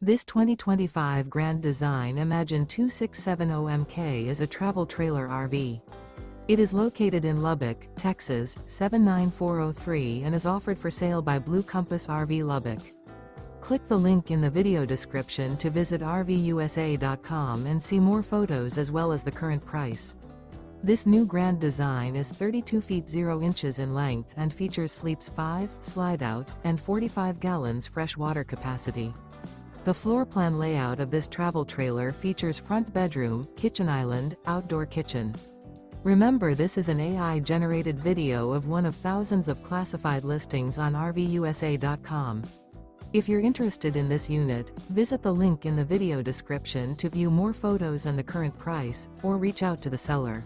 This 2025 Grand Design Imagine 2670MK is a travel trailer RV. It is located in Lubbock, Texas, 79403 and is offered for sale by Blue Compass RV Lubbock. Click the link in the video description to visit RVUSA.com and see more photos as well as the current price. This new Grand Design is 32 feet 0 inches in length and features sleeps 5, Slideout, and 45 gallons fresh water capacity. The floor plan layout of this travel trailer features front bedroom, kitchen island, outdoor kitchen. Remember, this is an AI-generated video of one of thousands of classified listings on RVUSA.com. If you're interested in this unit, visit the link in the video description to view more photos and the current price, or reach out to the seller.